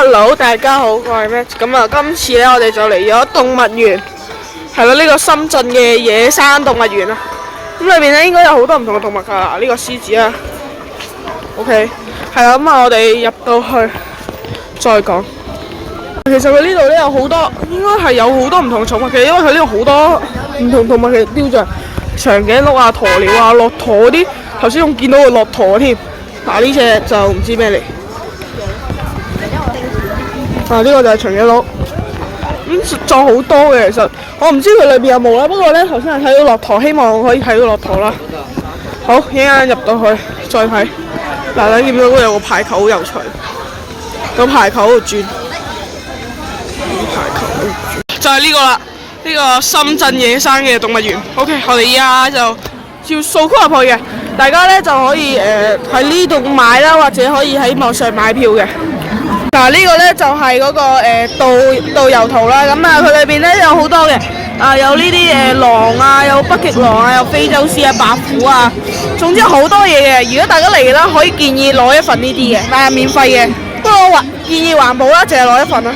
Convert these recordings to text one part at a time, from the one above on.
Hello， 大家好，我係 Max。咁啊，今次咧我哋就嚟咗動物園，係咯，呢個深圳嘅野生動物園啊。咁裏邊咧應該有好多唔同嘅動物㗎啦，呢個獅子啊。OK， 係啦，咁啊，我哋入到去再講。其實佢呢度咧有好多，應該係有好多唔同嘅寵物嘅，因為佢呢度好多唔同動物嘅雕像，長頸鹿啊、鴕鳥啊、駱駝嗰啲，頭先仲見到個駱駝添。嗱，呢隻就唔知咩嚟。呢個就係長頸鹿，仲好多嘅其實，我唔知佢裏邊有冇啦。不過咧，頭先係睇到駱駝，希望可以睇到駱駝啦。好，一陣間入到去再睇。嗱，你見唔見到嗰度有個排球好有趣，有排球喺度轉，排球喺度轉，就係呢個啦。呢個深圳野生嘅動物園。OK， 我哋依家就要掃區入去嘅，大家咧就可以喺呢度買啦，或者可以喺網上買票嘅。嗱，呢個咧就係嗰個導遊圖啦，咁啊佢裏邊咧有好多嘅，有呢啲狼啊，有北極狼啊，有非洲獅啊，白虎啊，總之好多嘢嘅。如果大家嚟啦，可以建議攞一份呢啲嘅，但係免費嘅。不過我建議環保啦，淨係攞一份啦。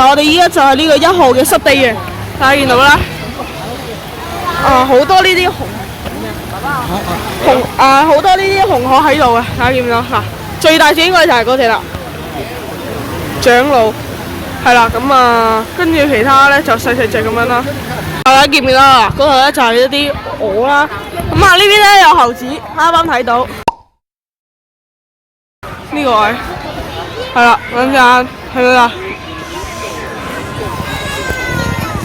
我哋依家就係呢個1號嘅濕地園，大家見到啦。好多呢啲好多呢啲紅鶴喺度啊，大家見唔見到？嗱，最大隻應該就係嗰隻啦。長老係啦，咁啊，跟住其他咧就細隻咁樣啦。大家見唔見到啊？嗰度咧就係一啲鵝啦。咁啊，呢邊咧有猴子，啱啱睇到呢個位係啦，等陣係咪啊？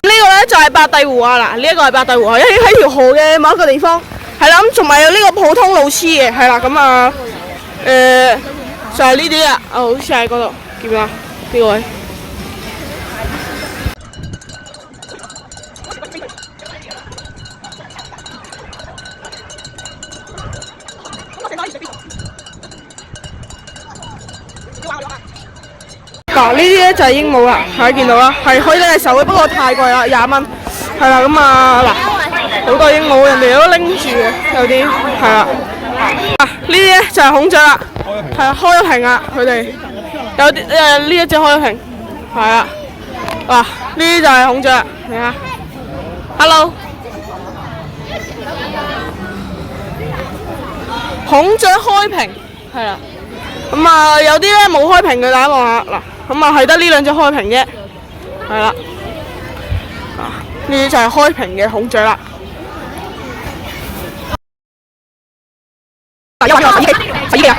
呢個咧就係八帝湖啊！嗱，呢一個係八帝湖，喺條河嘅某一個地方係啦。咁仲埋有呢個普通路痴嘅係啦。咁啊，就係呢啲啊，好似喺嗰度，見唔見啊？呢個位。嗱，呢啲咧就係鸚鵡啦，大家見到啦，係可以拎隻手嘅，不過太貴啦，20蚊。係啦，咁啊嗱，好多鸚鵡，人哋都拎住嘅，有啲係啦。呢啲咧就係孔雀啦，係啊，開咗屏啊，佢哋有啲呢一隻開咗屏。係啊，嗱，呢啲就係孔雀，你睇下 ，Hello， 孔雀開屏，係啦，咁啊有啲咧冇開屏嘅，大家望下，嗱，咁啊係得呢兩隻開屏啫，係啦，呢啲就係開屏嘅孔雀啦。洗衣機啊！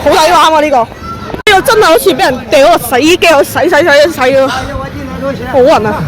好抵玩喎呢個！真係好似俾人掉個洗衣機去洗咯，好暈啊！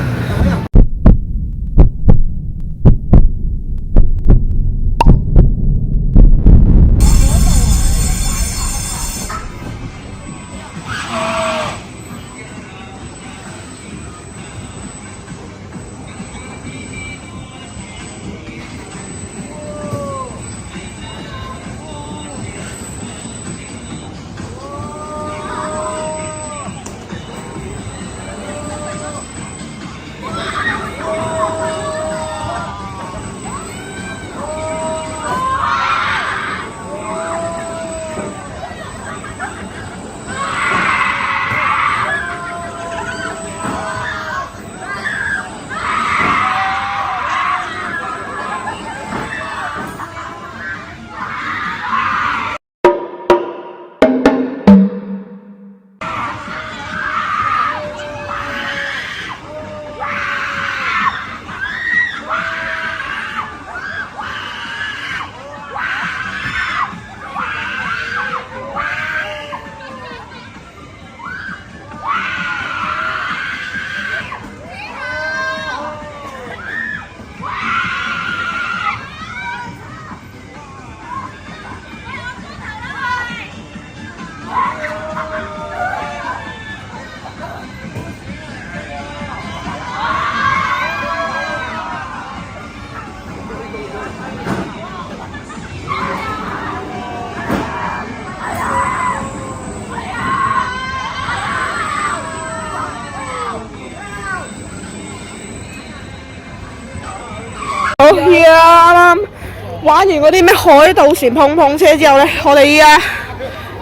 玩完嗰啲咩海盜船碰碰車之後咧，我哋依家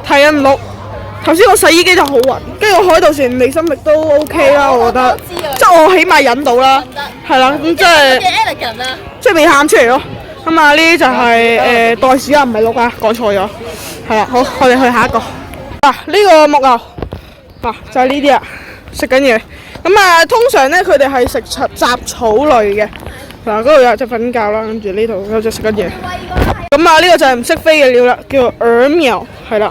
睇緊錄。頭先個洗衣機就好暈，跟住個海盜船離心力都 OK 啦，我覺得。即係我起碼忍到啦，係啦，咁即係未喊出嚟咯。咁啊，呢啲就係袋鼠啊，唔係鹿啊，講錯咗。係啦，好，我哋去下一個。嗱，呢個木牛，嗱就係呢啲啊，食緊嘢。咁啊，通常咧佢哋係食雜草類嘅。嗱，嗰度有隻瞓覺啦，跟住呢度有隻食緊嘢。咁啊，呢個就係唔識飛嘅鳥啦，叫做鵝苗，係啦。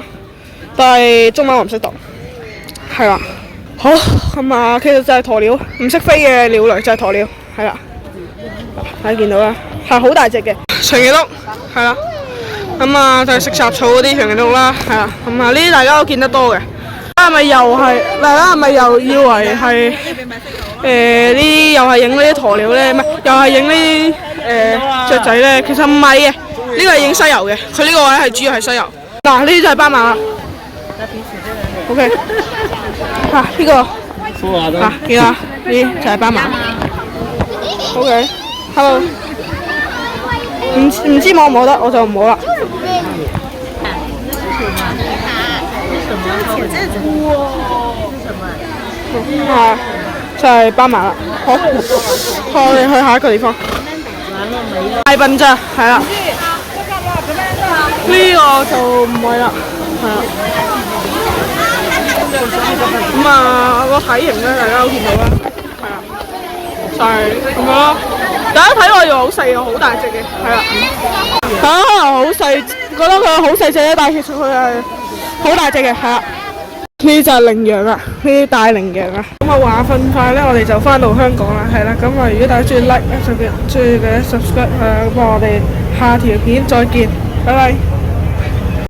但係中文我唔識讀，係啦。好，咁啊，其實就係鴕鳥，唔識飛嘅鳥類就係鴕鳥，係啦。大家見到啦，係好大隻嘅長頸鹿，係啦。咁啊，就係食雜草嗰啲長頸鹿啦，係啦。咁啊，呢啲大家都見得多嘅。係咪又係？大家係咪又以為係呢啲又係影呢啲鴕鳥咧？唔係，又係影呢啲雀仔咧？其實唔係嘅，呢個係影犀牛嘅。佢呢個位係主要係犀牛。嗱，呢啲就係斑馬啦。OK， 呢個見啦，呢啲就係斑馬。OK，Hello， 唔知摸唔摸得，我就唔摸啦。就係斑馬啦。好，我哋去下一個地方。大笨象係啦，呢個就唔係啦，係啦。咁啊，個體型咧，大家都見到啦，係啦，就係咁樣咯。大家睇落又好細個，好大隻嘅，係啦。可能好細，覺得佢好細隻咧，但係其實佢係好大隻嘅，係啦。呢啲就係羚羊啦，呢啲大羚羊啊。咁啊話瞓快咧，我哋就翻到香港啦，係啦。咁啊，如果大家中意 like 咧，就記得 subscribe 咁我哋下條片再見，拜拜。